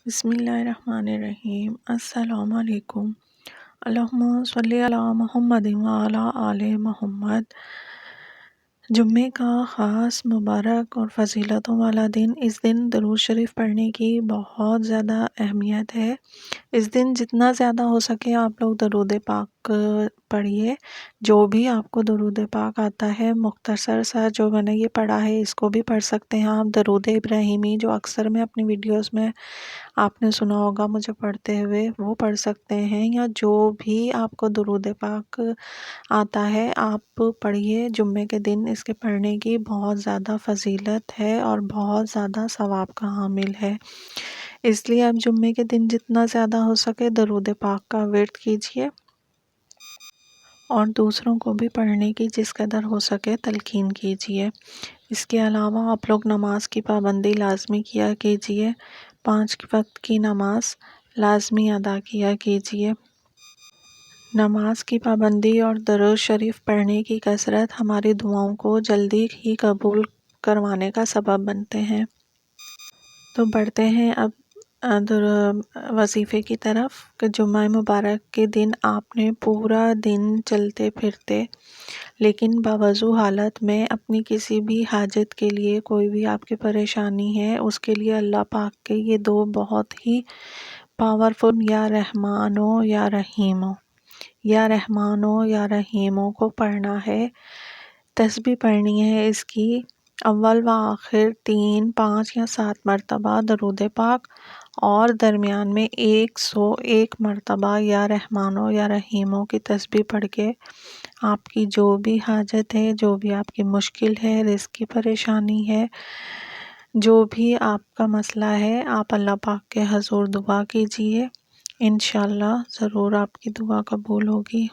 بسم اللہ الرحمن الرحیم۔ السلام علیکم۔ اللہم صلی علی محمد وعلی آل محمد۔ جمعے کا خاص مبارک اور فضیلتوں والا دن، اس دن درود شریف پڑھنے کی بہت زیادہ اہمیت ہے۔ اس دن جتنا زیادہ ہو سکے آپ لوگ درود پاک پڑھیے۔ جو بھی آپ کو درود پاک آتا ہے، مختصر سا جو میں نے یہ پڑھا ہے اس کو بھی پڑھ سکتے ہیں آپ۔ درود ابراہیمی جو اکثر میں اپنی ویڈیوز میں آپ نے سنا ہوگا مجھے پڑھتے ہوئے، وہ پڑھ سکتے ہیں، یا جو بھی آپ کو درود پاک آتا ہے آپ پڑھیے۔ جمعے کے دن اس کے پڑھنے کی بہت زیادہ فضیلت ہے اور بہت زیادہ ثواب کا حامل ہے، اس لیے آپ جمعے کے دن جتنا زیادہ ہو سکے درود پاک کا ورد کیجیے اور دوسروں کو بھی پڑھنے کی جس قدر ہو سکے تلقین کیجیے۔ اس کے علاوہ آپ لوگ نماز کی پابندی لازمی کیا کیجیے، 5 وقت کی نماز لازمی ادا کیا کیجیے۔ نماز کی پابندی اور درود شریف پڑھنے کی کثرت ہماری دعاؤں کو جلدی ہی قبول کروانے کا سبب بنتے ہیں۔ تو بڑھتے ہیں اب وظیفے کی طرف، کہ جمعہ مبارک کے دن آپ نے پورا دن چلتے پھرتے لیکن باوضو حالت میں اپنی کسی بھی حاجت کے لیے، کوئی بھی آپ کی پریشانی ہے اس کے لیے اللہ پاک کے یہ دو بہت ہی پاورفل یا رحمانو یا رحیمو، یا رحمانو یا رحیمو کو پڑھنا ہے۔ تسبیح پڑھنی ہے اس کی اول و آخر 3، 5 یا 7 مرتبہ درود پاک، اور درمیان میں 101 مرتبہ یا رحمانو یا رحیمو کی تسبیح پڑھ کے آپ کی جو بھی حاجت ہے، جو بھی آپ کی مشکل ہے، رزق کی پریشانی ہے، جو بھی آپ کا مسئلہ ہے، آپ اللہ پاک کے حضور دعا کیجیے، انشاءاللہ ضرور آپ کی دعا قبول ہوگی۔